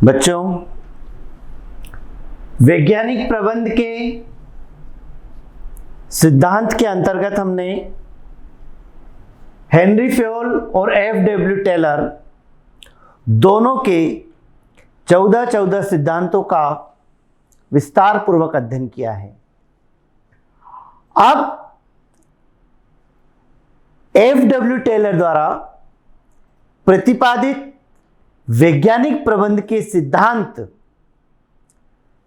बच्चों, वैज्ञानिक प्रबंध के सिद्धांत के अंतर्गत हमने हेनरी फेयोल और एफ.डब्ल्यू. टेलर दोनों के 14 सिद्धांतों का विस्तार पूर्वक अध्ययन किया है। अब एफ.डब्ल्यू. टेलर द्वारा प्रतिपादित वैज्ञानिक प्रबंध के सिद्धांत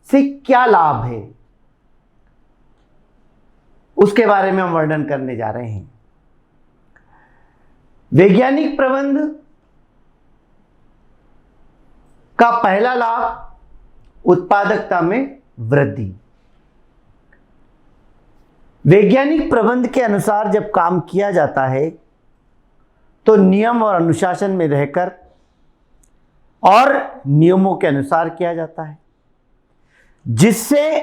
से क्या लाभ है, उसके बारे में हम वर्णन करने जा रहे हैं। वैज्ञानिक प्रबंध का पहला लाभ उत्पादकता में वृद्धि। वैज्ञानिक प्रबंध के अनुसार जब काम किया जाता है तो नियम और अनुशासन में रहकर और नियमों के अनुसार किया जाता है, जिससे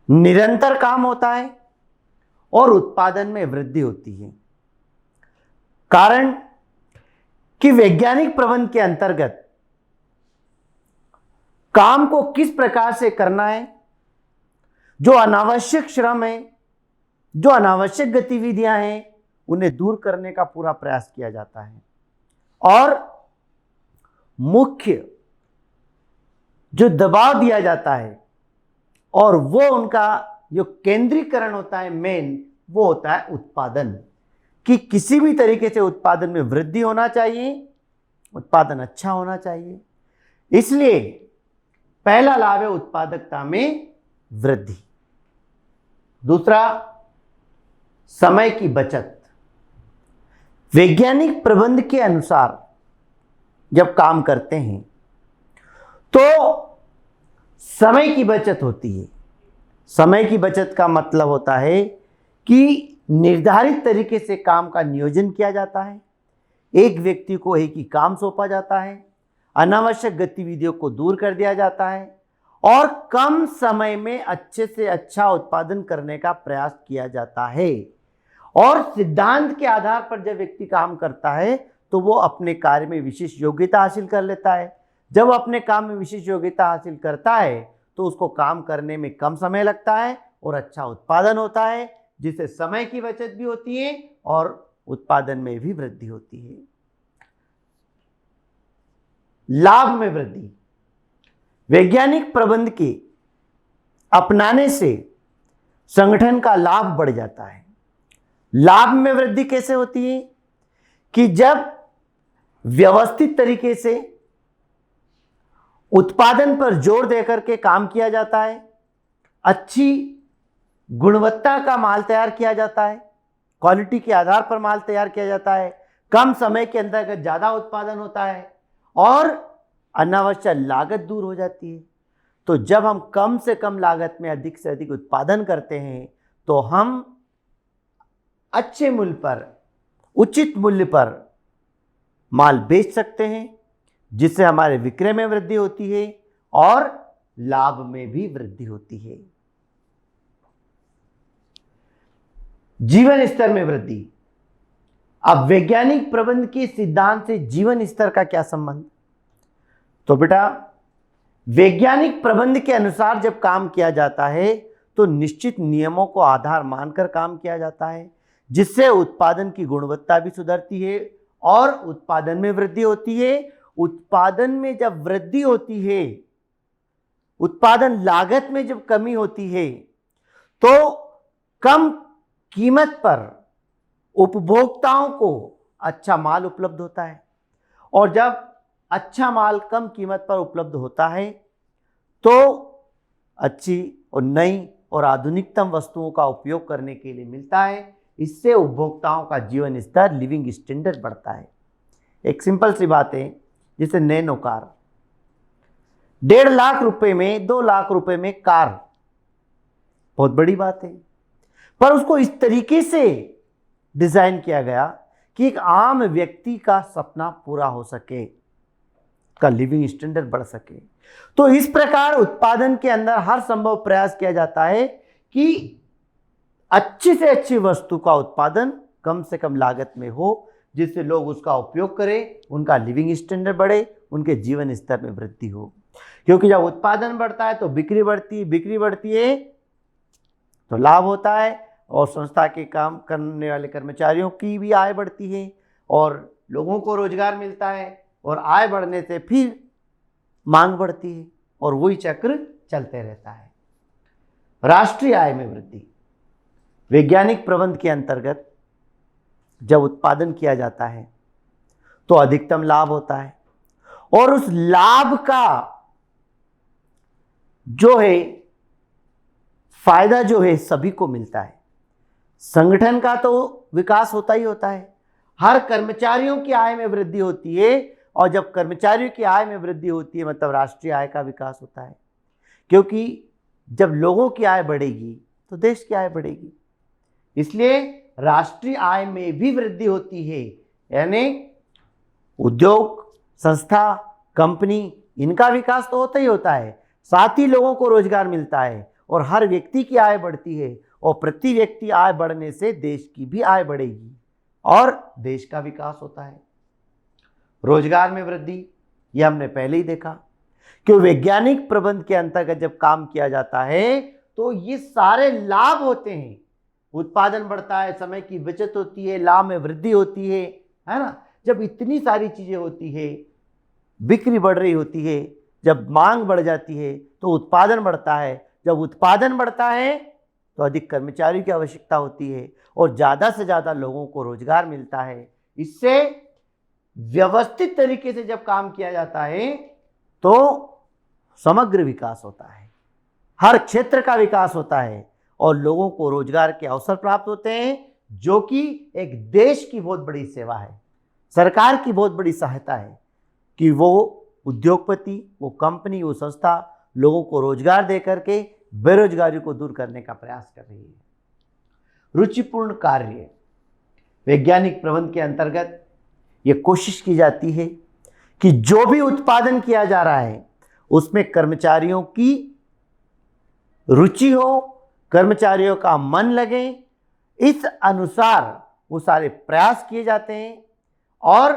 निरंतर काम होता है और उत्पादन में वृद्धि होती है। कारण कि वैज्ञानिक प्रबंध के अंतर्गत काम को किस प्रकार से करना है, जो अनावश्यक श्रम है, जो अनावश्यक गतिविधियां हैं, उन्हें दूर करने का पूरा प्रयास किया जाता है और मुख्य जो दबाव दिया जाता है और वो उनका जो केंद्रीकरण होता है मेन, वो होता है उत्पादन, कि किसी भी तरीके से उत्पादन में वृद्धि होना चाहिए, उत्पादन अच्छा होना चाहिए। इसलिए पहला लाभ है उत्पादकता में वृद्धि। दूसरा, समय की बचत। वैज्ञानिक प्रबंध के अनुसार जब काम करते हैं तो समय की बचत होती है। समय की बचत का मतलब होता है कि निर्धारित तरीके से काम का नियोजन किया जाता है, एक व्यक्ति को एक ही काम सौंपा जाता है, अनावश्यक गतिविधियों को दूर कर दिया जाता है और कम समय में अच्छे से अच्छा उत्पादन करने का प्रयास किया जाता है। और सिद्धांत के आधार पर जब व्यक्ति काम करता है तो वो अपने कार्य में विशेष योग्यता हासिल कर लेता है। जब वो अपने काम में विशेष योग्यता हासिल करता है तो उसको काम करने में कम समय लगता है और अच्छा उत्पादन होता है, जिससे समय की बचत भी होती है और उत्पादन में भी वृद्धि होती है। लाभ में वृद्धि। वैज्ञानिक प्रबंध के अपनाने से संगठन का लाभ बढ़ जाता है। लाभ में वृद्धि कैसे होती है कि जब व्यवस्थित तरीके से उत्पादन पर जोर देकर के काम किया जाता है, अच्छी गुणवत्ता का माल तैयार किया जाता है, क्वालिटी के आधार पर माल तैयार किया जाता है, कम समय के अंतर्गत ज्यादा उत्पादन होता है और अनावश्यक लागत दूर हो जाती है। तो जब हम कम से कम लागत में अधिक से अधिक उत्पादन करते हैं तो हम अच्छे मूल्य पर, उचित मूल्य पर माल बेच सकते हैं, जिससे हमारे विक्रय में वृद्धि होती है और लाभ में भी वृद्धि होती है। जीवन स्तर में वृद्धि। अब वैज्ञानिक प्रबंध के सिद्धांत से जीवन स्तर का क्या संबंध? तो बेटा, वैज्ञानिक प्रबंध के अनुसार जब काम किया जाता है तो निश्चित नियमों को आधार मानकर काम किया जाता है, जिससे उत्पादन की गुणवत्ता भी सुधरती है और उत्पादन में वृद्धि होती है। उत्पादन में जब वृद्धि होती है, उत्पादन लागत में जब कमी होती है, तो कम कीमत पर उपभोक्ताओं को अच्छा माल उपलब्ध होता है और जब अच्छा माल कम कीमत पर उपलब्ध होता है तो अच्छी और नई और आधुनिकतम वस्तुओं का उपयोग करने के लिए मिलता है। इससे उपभोक्ताओं का जीवन स्तर, लिविंग स्टैंडर्ड बढ़ता है। एक सिंपल सी बात है, जैसे नैनो कार, 1.5 लाख रुपए में, 2 लाख रुपए में कार, बहुत बड़ी बात है, पर उसको इस तरीके से डिजाइन किया गया कि एक आम व्यक्ति का सपना पूरा हो सके, का लिविंग स्टैंडर्ड बढ़ सके। तो इस प्रकार उत्पादन के अंदर हर संभव प्रयास किया जाता है कि अच्छी से अच्छी वस्तु का उत्पादन कम से कम लागत में हो, जिससे लोग उसका उपयोग करें, उनका लिविंग स्टैंडर्ड बढ़े, उनके जीवन स्तर में वृद्धि हो। क्योंकि जब उत्पादन बढ़ता है तो बिक्री बढ़ती है, बिक्री बढ़ती है तो लाभ होता है, और संस्था के काम करने वाले कर्मचारियों की भी आय बढ़ती है और लोगों को रोजगार मिलता है, और आय बढ़ने से फिर मांग बढ़ती है और वही चक्र चलते रहता है। राष्ट्रीय आय में वृद्धि। वैज्ञानिक प्रबंध के अंतर्गत जब उत्पादन किया जाता है तो अधिकतम लाभ होता है, और उस लाभ का जो है फायदा जो है सभी को मिलता है। संगठन का तो विकास होता ही होता है, हर कर्मचारियों की आय में वृद्धि होती है, और जब कर्मचारियों की आय में वृद्धि होती है मतलब राष्ट्रीय आय का विकास होता है, क्योंकि जब लोगों की आय बढ़ेगी तो देश की आय बढ़ेगी, इसलिए राष्ट्रीय आय में भी वृद्धि होती है। यानी उद्योग, संस्था, कंपनी, इनका विकास तो होता ही होता है, साथ ही लोगों को रोजगार मिलता है और हर व्यक्ति की आय बढ़ती है, और प्रति व्यक्ति आय बढ़ने से देश की भी आय बढ़ेगी और देश का विकास होता है। रोजगार में वृद्धि, यह हमने पहले ही देखा कि वैज्ञानिक प्रबंध के अंतर्गत जब काम किया जाता है तो ये सारे लाभ होते हैं। उत्पादन बढ़ता है, समय की बचत होती है, लाभ में वृद्धि होती है ना। जब इतनी सारी चीजें होती है, बिक्री बढ़ रही होती है, जब मांग बढ़ जाती है तो उत्पादन बढ़ता है, जब उत्पादन बढ़ता है तो अधिक कर्मचारियों की आवश्यकता होती है और ज़्यादा से ज़्यादा लोगों को रोजगार मिलता है। इससे व्यवस्थित तरीके से जब काम किया जाता है तो समग्र विकास होता है, हर क्षेत्र का विकास होता है और लोगों को रोजगार के अवसर प्राप्त होते हैं, जो कि एक देश की बहुत बड़ी सेवा है, सरकार की बहुत बड़ी सहायता है कि वो उद्योगपति, वो कंपनी, वो संस्था लोगों को रोजगार दे करके बेरोजगारी को दूर करने का प्रयास कर रही है। रुचिपूर्ण कार्य। वैज्ञानिक प्रबंध के अंतर्गत ये कोशिश की जाती है कि जो भी उत्पादन किया जा रहा है उसमें कर्मचारियों की रुचि हो, कर्मचारियों का मन लगे, इस अनुसार वो सारे प्रयास किए जाते हैं और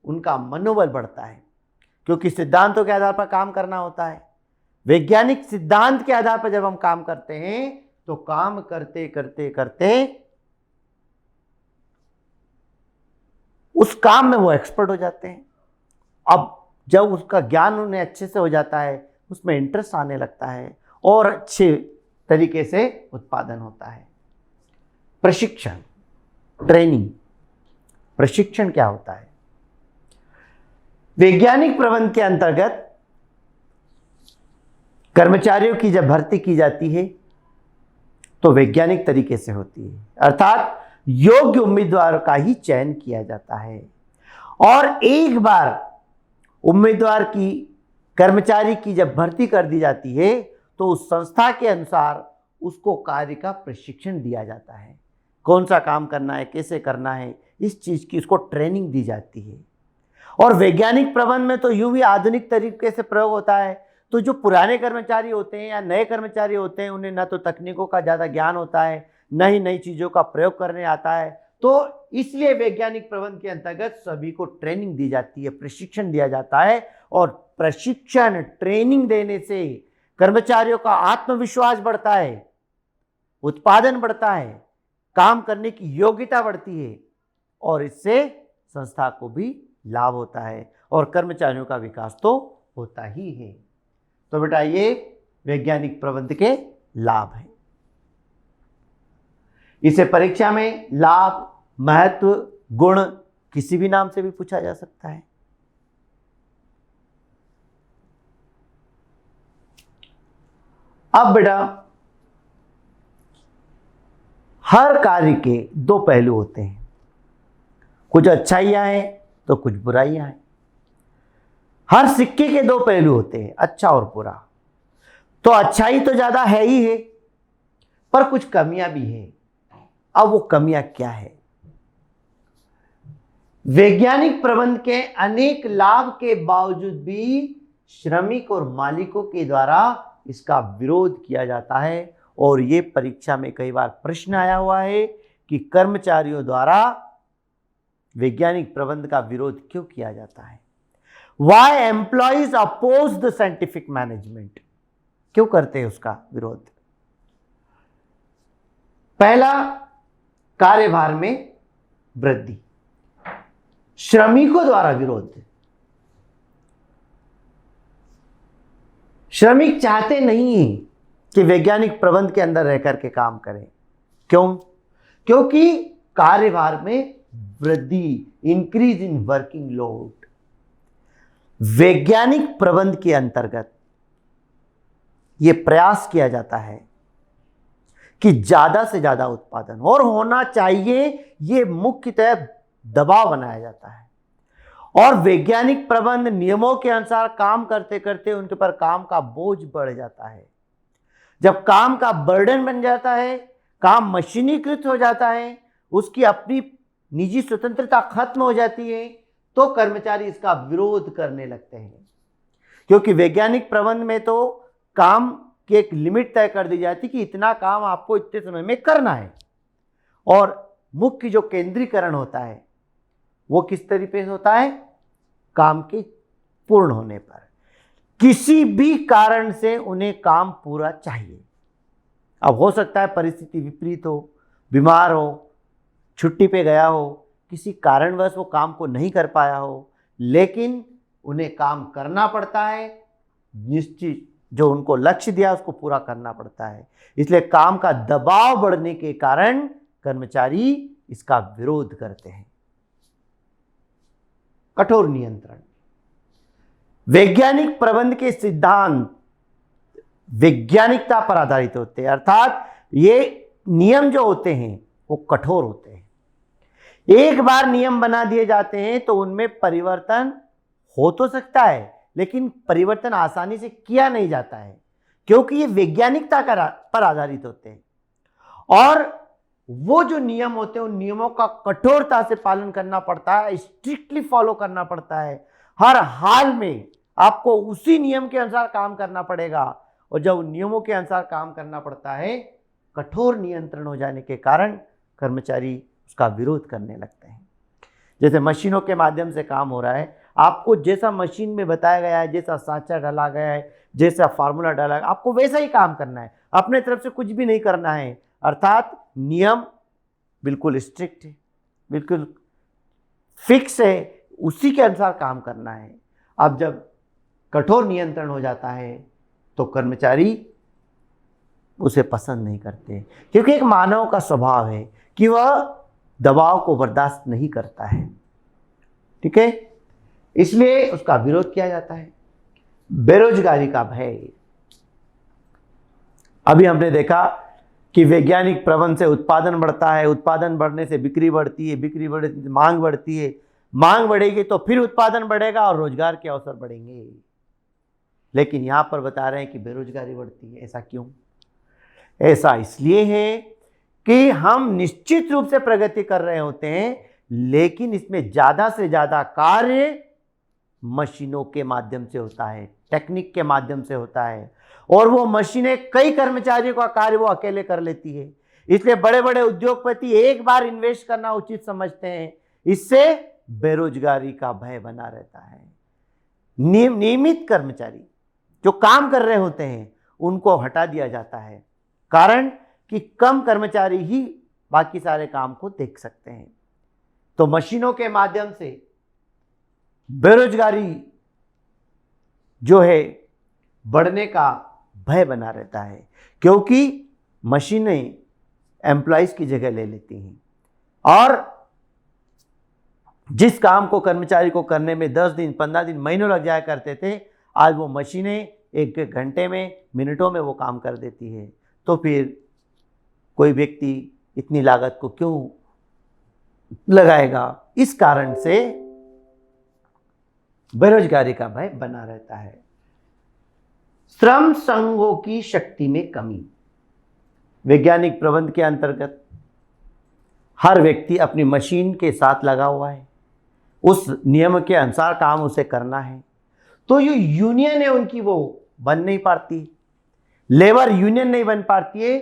उनका मनोबल बढ़ता है, क्योंकि सिद्धांतों के आधार पर काम करना होता है। वैज्ञानिक सिद्धांत के आधार पर जब हम काम करते हैं तो काम करते करते करते उस काम में वो एक्सपर्ट हो जाते हैं। अब जब उसका ज्ञान उन्हें अच्छे से हो जाता है, उसमें इंटरेस्ट आने लगता है और अच्छे तरीके से उत्पादन होता है। प्रशिक्षण, ट्रेनिंग। प्रशिक्षण क्या होता है? वैज्ञानिक प्रबंध के अंतर्गत कर्मचारियों की जब भर्ती की जाती है तो वैज्ञानिक तरीके से होती है, अर्थात योग्य उम्मीदवारों का ही चयन किया जाता है। और एक बार उम्मीदवार की, कर्मचारी की जब भर्ती कर दी जाती है तो उस संस्था के अनुसार उसको कार्य का प्रशिक्षण दिया जाता है, कौन सा काम करना है, कैसे करना है, इस चीज़ की उसको ट्रेनिंग दी जाती है। और वैज्ञानिक प्रबंध में तो यूं भी आधुनिक तरीके से प्रयोग होता है, तो जो पुराने कर्मचारी होते हैं या नए कर्मचारी होते हैं उन्हें न तो तकनीकों का ज़्यादा ज्ञान होता है, न ही नई चीज़ों का प्रयोग करने आता है, तो इसलिए वैज्ञानिक प्रबंध के अंतर्गत सभी को ट्रेनिंग दी जाती है, प्रशिक्षण दिया जाता है। और प्रशिक्षण, ट्रेनिंग देने से कर्मचारियों का आत्मविश्वास बढ़ता है, उत्पादन बढ़ता है, काम करने की योग्यता बढ़ती है और इससे संस्था को भी लाभ होता है और कर्मचारियों का विकास तो होता ही है। तो बेटा ये वैज्ञानिक प्रबंध के लाभ हैं। इसे परीक्षा में लाभ, महत्व, गुण किसी भी नाम से भी पूछा जा सकता है। अब बेटा हर कार्य के दो पहलू होते हैं, कुछ अच्छाइयां हैं तो कुछ बुराइयां हैं। हर सिक्के के दो पहलू होते हैं, अच्छा और बुरा। तो अच्छाई तो ज्यादा है ही है, पर कुछ कमियां भी है। अब वो कमियां क्या है? वैज्ञानिक प्रबंध के अनेक लाभ के बावजूद भी श्रमिक और मालिकों के द्वारा इसका विरोध किया जाता है और ये परीक्षा में कई बार प्रश्न आया हुआ है कि कर्मचारियों द्वारा वैज्ञानिक प्रबंध का विरोध क्यों किया जाता है। Why employees oppose the scientific management? क्यों करते हैं उसका विरोध? पहला, कार्यभार में वृद्धि, श्रमिकों द्वारा विरोध। श्रमिक चाहते नहीं हैं कि वैज्ञानिक प्रबंध के अंदर रह करके काम करें। क्यों? क्योंकि कार्यभार में वृद्धि, इंक्रीज इन वर्किंग लोड। वैज्ञानिक प्रबंध के अंतर्गत यह प्रयास किया जाता है कि ज्यादा से ज्यादा उत्पादन और होना चाहिए, यह मुख्यतः दबाव बनाया जाता है। और वैज्ञानिक प्रबंध नियमों के अनुसार काम करते करते उनके पर काम का बोझ बढ़ जाता है। जब काम का बर्डन बन जाता है, काम मशीनीकृत हो जाता है, उसकी अपनी निजी स्वतंत्रता खत्म हो जाती है, तो कर्मचारी इसका विरोध करने लगते हैं। क्योंकि वैज्ञानिक प्रबंध में तो काम की एक लिमिट तय कर दी जाती कि इतना काम आपको इतने समय में करना है, और मुख्य जो केंद्रीकरण होता है वो किस तरीके से होता है? काम के पूर्ण होने पर। किसी भी कारण से उन्हें काम पूरा चाहिए। अब हो सकता है परिस्थिति विपरीत हो, बीमार हो, छुट्टी पे गया हो, किसी कारणवश वो काम को नहीं कर पाया हो, लेकिन उन्हें काम करना पड़ता है। निश्चित जो उनको लक्ष्य दिया उसको पूरा करना पड़ता है। इसलिए काम का दबाव बढ़ने के कारण कर्मचारी इसका विरोध करते हैं। कठोर नियंत्रण। वैज्ञानिक प्रबंध के सिद्धांत वैज्ञानिकता पर आधारित होते हैं, अर्थात ये नियम जो होते हैं वो कठोर होते हैं। एक बार नियम बना दिए जाते हैं तो उनमें परिवर्तन हो तो सकता है, लेकिन परिवर्तन आसानी से किया नहीं जाता है, क्योंकि ये वैज्ञानिकता पर आधारित होते हैं। और वो जो नियम होते हैं उन नियमों का कठोरता से पालन करना पड़ता है, स्ट्रिक्टली फॉलो करना पड़ता है। हर हाल में आपको उसी नियम के अनुसार काम करना पड़ेगा, और जब उन नियमों के अनुसार काम करना पड़ता है, कठोर नियंत्रण हो जाने के कारण कर्मचारी उसका विरोध करने लगते हैं। जैसे मशीनों के माध्यम से काम हो रहा है, आपको जैसा मशीन में बताया गया है, जैसा सांचा डाला गया है, जैसा फार्मूला डाला है, आपको वैसा ही काम करना है, अपने तरफ से कुछ भी नहीं करना है। अर्थात नियम बिल्कुल स्ट्रिक्ट है, बिल्कुल फिक्स है, उसी के अनुसार काम करना है। अब जब कठोर नियंत्रण हो जाता है तो कर्मचारी उसे पसंद नहीं करते, क्योंकि एक मानव का स्वभाव है कि वह दबाव को बर्दाश्त नहीं करता है। ठीक है, इसलिए उसका विरोध किया जाता है। बेरोजगारी का भय। अभी हमने देखा कि वैज्ञानिक प्रबंध से उत्पादन बढ़ता है, उत्पादन बढ़ने से बिक्री बढ़ती है, बिक्री बढ़ने से मांग बढ़ती है, मांग बढ़ेगी तो फिर उत्पादन बढ़ेगा और रोजगार के अवसर बढ़ेंगे। लेकिन यहां पर बता रहे हैं कि बेरोजगारी बढ़ती है। ऐसा क्यों? ऐसा इसलिए है कि हम निश्चित रूप से प्रगति कर रहे होते हैं, लेकिन इसमें ज्यादा से ज्यादा कार्य मशीनों के माध्यम से होता है, टेक्निक के माध्यम से होता है, और वो मशीनें कई कर्मचारियों का कार्य वो अकेले कर लेती है। इसलिए बड़े बड़े उद्योगपति एक बार इन्वेस्ट करना उचित समझते हैं। इससे बेरोजगारी का भय बना रहता है। नियमित कर्मचारी जो काम कर रहे होते हैं उनको हटा दिया जाता है, कारण कि कम कर्मचारी ही बाकी सारे काम को देख सकते हैं। तो मशीनों के माध्यम से बेरोजगारी जो है बढ़ने का भय बना रहता है, क्योंकि मशीनें एम्प्लॉइज की जगह ले लेती हैं, और जिस काम को कर्मचारी को करने में 10 दिन, 15 दिन, महीनों लग जाया करते थे, आज वो मशीनें एक घंटे में, मिनटों में वो काम कर देती है। तो फिर कोई व्यक्ति इतनी लागत को क्यों लगाएगा? इस कारण से बेरोजगारी का भय बना रहता है। श्रम संघों की शक्ति में कमी। वैज्ञानिक प्रबंध के अंतर्गत हर व्यक्ति अपनी मशीन के साथ लगा हुआ है, उस नियम के अनुसार काम उसे करना है, तो जो यूनियन है उनकी वो बन नहीं पाती, लेबर यूनियन नहीं बन पाती है,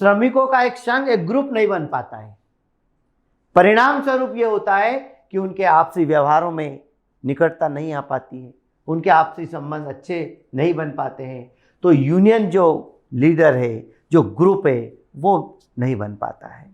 श्रमिकों का एक संघ, एक ग्रुप नहीं बन पाता है। परिणाम स्वरूप ये होता है कि उनके आपसी व्यवहारों में निकटता नहीं आ पाती है, उनके आपसी संबंध अच्छे नहीं बन पाते हैं, तो यूनियन जो लीडर है, जो ग्रुप है, वो नहीं बन पाता है।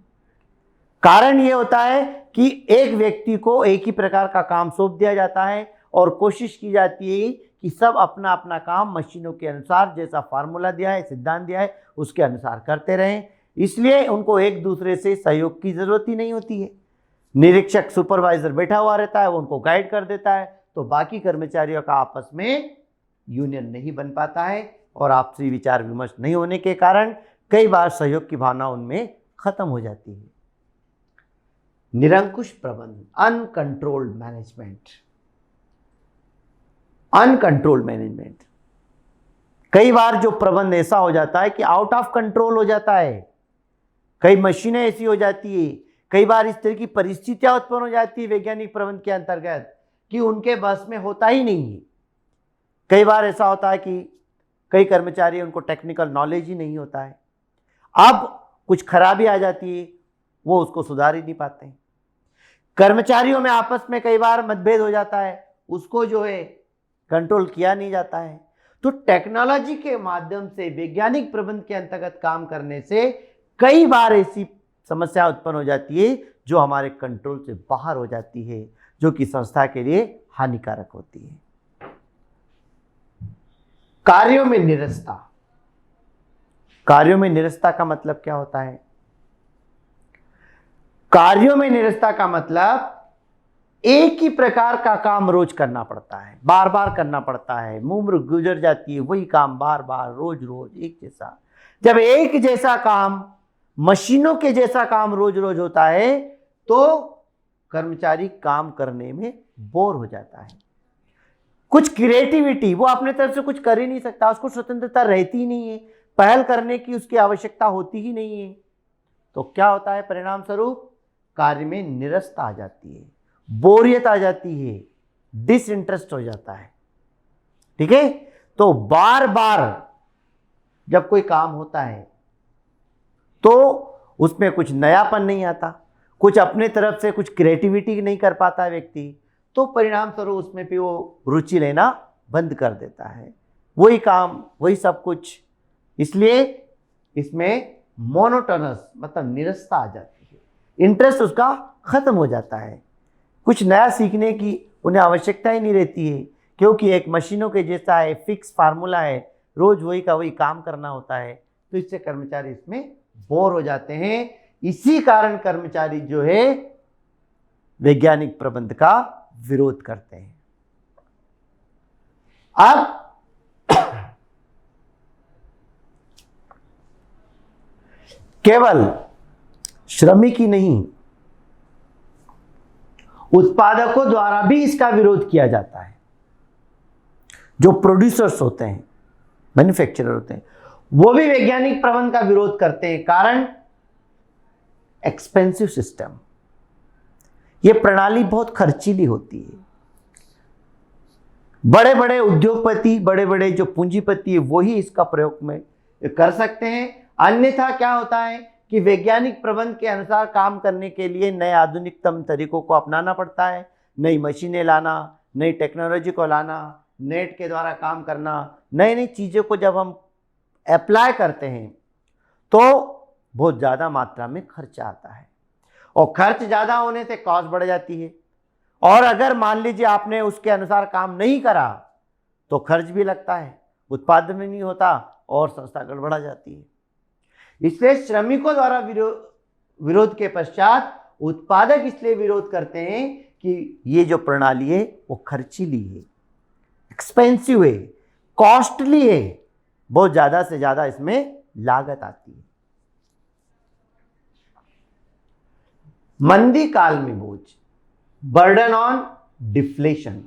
कारण ये होता है कि एक व्यक्ति को एक ही प्रकार का काम सौंप दिया जाता है और कोशिश की जाती है कि सब अपना अपना काम मशीनों के अनुसार, जैसा फार्मूला दिया है, सिद्धांत दिया है, उसके अनुसार करते रहें। इसलिए उनको एक दूसरे से सहयोग की जरूरत ही नहीं होती है। निरीक्षक सुपरवाइजर बैठा हुआ रहता है, वो उनको गाइड कर देता है, तो बाकी कर्मचारियों का आपस में यूनियन नहीं बन पाता है और आपसी विचार विमर्श नहीं होने के कारण कई बार सहयोग की भावना उनमें खत्म हो जाती है। निरंकुश प्रबंधन, अनकंट्रोल्ड मैनेजमेंट। अनकंट्रोल्ड मैनेजमेंट, कई बार जो प्रबंध ऐसा हो जाता है कि आउट ऑफ कंट्रोल हो जाता है। कई मशीनें ऐसी हो जाती है, कई बार इस तरह की परिस्थितियां उत्पन्न हो जाती है वैज्ञानिक प्रबंध के अंतर्गत कि उनके बस में होता ही नहीं है। कई बार ऐसा होता है कि कई कर्मचारी, उनको टेक्निकल नॉलेज ही नहीं होता है। अब कुछ खराबी आ जाती है, वो उसको सुधार ही नहीं पाते हैं। कर्मचारियों में आपस में कई बार मतभेद हो जाता है, उसको जो है कंट्रोल किया नहीं जाता है। तो टेक्नोलॉजी के माध्यम से वैज्ञानिक प्रबंध के अंतर्गत काम करने से कई बार ऐसी समस्या उत्पन्न हो जाती है जो हमारे कंट्रोल से बाहर हो जाती है, जो कि संस्था के लिए हानिकारक होती है। कार्यों में निरस्ता। कार्यों में निरस्ता का मतलब क्या होता है? कार्यों में निरस्ता का मतलब एक ही प्रकार का काम रोज करना पड़ता है, बार बार करना पड़ता है, उम्र गुजर जाती है, वही काम बार बार रोज रोज एक जैसा। जब एक जैसा काम, मशीनों के जैसा काम रोज रोज होता है तो कर्मचारी काम करने में बोर हो जाता है। कुछ क्रिएटिविटी, वो अपने तरफ से कुछ कर ही नहीं सकता, उसको स्वतंत्रता रहती ही नहीं है, पहल करने की उसकी आवश्यकता होती ही नहीं है। तो क्या होता है परिणाम स्वरूप? कार्य में निरस्ता आ जाती है, बोरियत आ जाती है, डिसइंटरेस्ट हो जाता है। ठीक है, तो बार बार जब कोई काम होता है तो उसमें कुछ नयापन नहीं आता, कुछ अपने तरफ से कुछ क्रिएटिविटी नहीं कर पाता व्यक्ति, तो परिणाम स्वरूप उसमें भी वो रुचि लेना बंद कर देता है, वही काम वही सब कुछ। इसलिए इसमें मोनोटोनस मतलब निरस्ता आ जाती है, इंटरेस्ट उसका खत्म हो जाता है, कुछ नया सीखने की उन्हें आवश्यकता ही नहीं रहती है, क्योंकि एक मशीनों के जैसा है, फिक्स फार्मूला है, रोज वही का वही काम करना होता है। तो इससे कर्मचारी इसमें बोर हो जाते हैं। इसी कारण कर्मचारी जो है वैज्ञानिक प्रबंध का विरोध करते हैं। अब केवल श्रमिक ही नहीं, उत्पादकों द्वारा भी इसका विरोध किया जाता है। जो प्रोड्यूसर्स होते हैं, मैन्युफैक्चरर होते हैं, वो भी वैज्ञानिक प्रबंध का विरोध करते हैं। कारण एक्सपेंसिव सिस्टम, ये प्रणाली बहुत खर्चीली होती है। बड़े बड़े उद्योगपति, बड़े बड़े जो पूंजीपति है, वही इसका प्रयोग में कर सकते हैं। अन्यथा क्या होता है कि वैज्ञानिक प्रबंध के अनुसार काम करने के लिए नए आधुनिकतम तरीकों को अपनाना पड़ता है, नई मशीनें लाना, नई टेक्नोलॉजी को लाना, नेट के द्वारा काम करना, नई नई चीज़ों को जब हम अप्लाई करते हैं तो बहुत ज़्यादा मात्रा में खर्चा आता है, और खर्च ज़्यादा होने से कॉस्ट बढ़ जाती है। और अगर मान लीजिए आपने उसके अनुसार काम नहीं करा तो खर्च भी लगता है, उत्पादन भी नहीं होता और संस्था गड़बड़ा जाती है। इसलिए श्रमिकों द्वारा विरोध के पश्चात उत्पादक इसलिए विरोध करते हैं कि ये जो प्रणाली है वो खर्चीली है, एक्सपेंसिव है, कॉस्टली है, बहुत ज़्यादा से ज़्यादा इसमें लागत आती है। मंदी काल में बोझ, बर्डन ऑन डिफ्लेशन।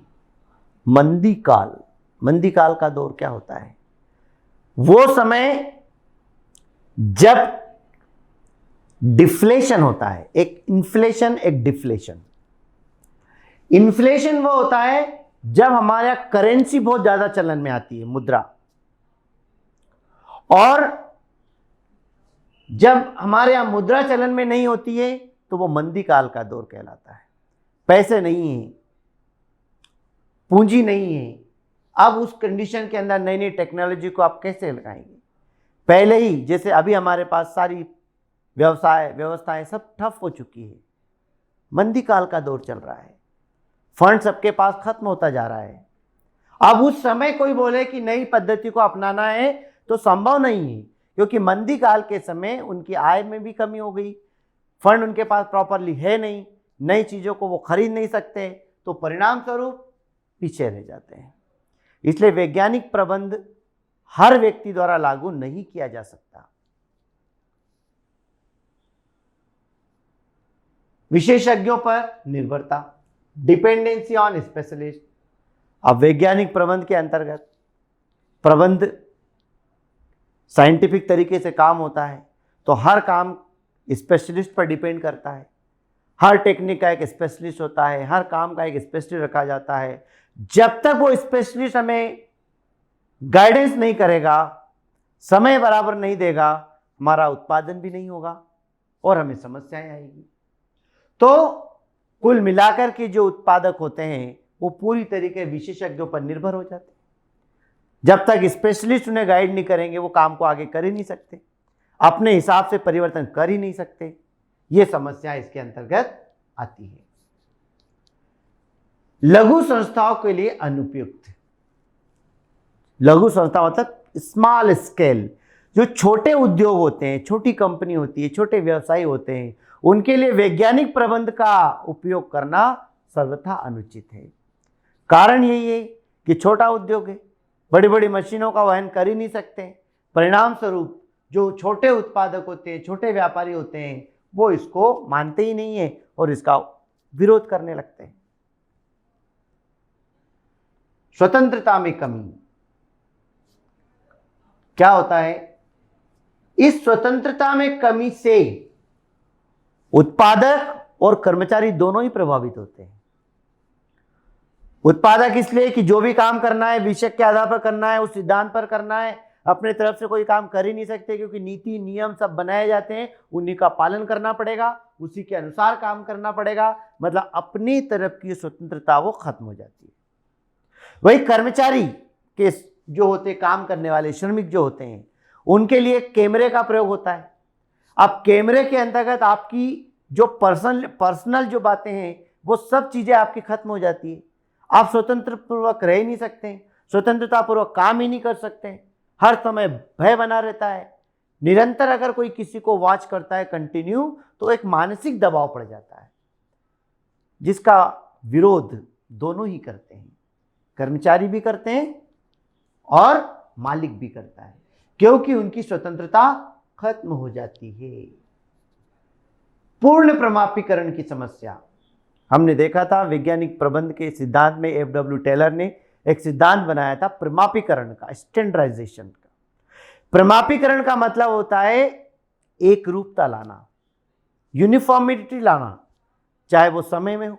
मंदी काल का दौर क्या होता है? वो समय जब डिफ्लेशन होता है, एक इन्फ्लेशन एक डिफ्लेशन। इन्फ्लेशन वो होता है जब हमारा करेंसी बहुत ज्यादा चलन में आती है, मुद्रा, और जब हमारे यहां मुद्रा चलन में नहीं होती है तो वो मंदी काल का दौर कहलाता है। पैसे नहीं है, पूंजी नहीं है, अब उस कंडीशन के अंदर नई नई टेक्नोलॉजी को आप कैसे लगाएंगे? पहले ही जैसे अभी हमारे पास सारी व्यवस्थाएं सब ठप हो चुकी है, मंदी काल का दौर चल रहा है, फंड सबके पास खत्म होता जा रहा है। अब उस समय कोई बोले कि नई पद्धति को अपनाना है तो संभव नहीं है, क्योंकि मंदी काल के समय उनकी आय में भी कमी हो गई, फंड उनके पास प्रॉपरली है नहीं, नई चीज़ों को वो खरीद नहीं सकते, तो परिणाम स्वरूप पीछे रह जाते हैं। इसलिए वैज्ञानिक प्रबंध हर व्यक्ति द्वारा लागू नहीं किया जा सकता। विशेषज्ञों पर निर्भरता, डिपेंडेंसी ऑन स्पेशलिस्ट। अब वैज्ञानिक प्रबंध के अंतर्गत प्रबंध साइंटिफिक तरीके से काम होता है, तो हर काम स्पेशलिस्ट पर डिपेंड करता है। हर टेक्निक का एक स्पेशलिस्ट होता है, हर काम का एक स्पेशलिस्ट रखा जाता है। जब तक वो स्पेशलिस्ट हमें गाइडेंस नहीं करेगा, समय बराबर नहीं देगा, हमारा उत्पादन भी नहीं होगा और हमें समस्याएं आएगी। तो कुल मिलाकर के जो उत्पादक होते हैं वो पूरी तरीके विशेषज्ञों पर निर्भर हो जाते हैं। जब तक स्पेशलिस्ट उन्हें गाइड नहीं करेंगे वो काम को आगे कर ही नहीं सकते, अपने हिसाब से परिवर्तन कर ही नहीं सकते। ये समस्या इसके अंतर्गत आती है। लघु संस्थाओं के लिए अनुपयुक्त। लघु संस्था मतलब स्मॉल स्केल, जो छोटे उद्योग होते हैं, छोटी कंपनी होती है, छोटे व्यवसायी होते हैं, उनके लिए वैज्ञानिक प्रबंध का उपयोग करना सर्वथा अनुचित है। कारण यही है कि छोटा उद्योग है, बड़ी बड़ी मशीनों का वहन कर ही नहीं सकते। परिणाम स्वरूप जो छोटे उत्पादक होते हैं, छोटे व्यापारी होते हैं, वो इसको मानते ही नहीं है और इसका विरोध करने लगते हैं। स्वतंत्रता में कमी। क्या होता है? इस स्वतंत्रता में कमी से उत्पादक और कर्मचारी दोनों ही प्रभावित होते हैं। उत्पादक इसलिए कि जो भी काम करना है विषय के आधार पर करना है, उस सिद्धांत पर करना है, अपने तरफ से कोई काम कर ही नहीं सकते, क्योंकि नीति नियम सब बनाए जाते हैं, उन्हीं का पालन करना पड़ेगा, उसी के अनुसार काम करना पड़ेगा। मतलब अपनी तरफ की स्वतंत्रता वो खत्म हो जाती है। वही कर्मचारी के जो होते, काम करने वाले श्रमिक जो होते हैं, उनके लिए कैमरे का प्रयोग होता है। अब कैमरे के अंतर्गत आपकी जो पर्सनल जो बातें हैं वो सब चीजें आपकी खत्म हो जाती है। आप स्वतंत्र पूर्वक रह नहीं सकते, स्वतंत्रता पूर्वक काम ही नहीं कर सकते, हर समय भय बना रहता है। निरंतर अगर कोई किसी को वॉच करता है कंटिन्यू, तो एक मानसिक दबाव पड़ जाता है, जिसका विरोध दोनों ही करते हैं, कर्मचारी भी करते हैं और मालिक भी करता है, क्योंकि उनकी स्वतंत्रता खत्म हो जाती है। पूर्ण प्रमापीकरण की समस्या। हमने देखा था वैज्ञानिक प्रबंध के सिद्धांत में F.W. टेलर ने एक सिद्धांत बनाया था प्रमापीकरण का, स्टैंडर्डाइजेशन का। प्रमापीकरण का मतलब होता है एक रूपता लाना, यूनिफॉर्मिटी लाना, चाहे वो समय में हो,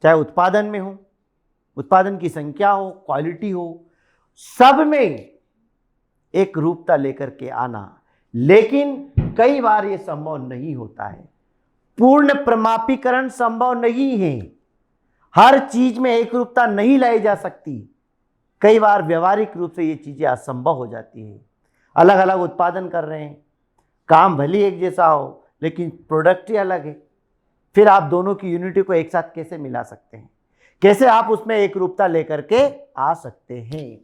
चाहे उत्पादन में हो, उत्पादन की संख्या हो, क्वालिटी हो, सब में एक रूपता लेकर के आना। लेकिन कई बार ये संभव नहीं होता है, पूर्ण प्रमापीकरण संभव नहीं है, हर चीज में एक रूपता नहीं लाई जा सकती। कई बार व्यवहारिक रूप से ये चीजें असंभव हो जाती है। अलग अलग उत्पादन कर रहे हैं, काम भले एक जैसा हो लेकिन प्रोडक्ट ही अलग है, फिर आप दोनों की यूनिटी को एक साथ कैसे मिला सकते हैं? कैसे आप उसमें एक रूपता लेकर के आ सकते हैं?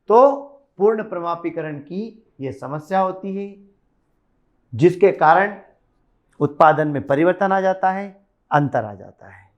तो पूर्ण प्रमापीकरण की ये समस्या होती है, जिसके कारण उत्पादन में परिवर्तन आ जाता है, अंतर आ जाता है।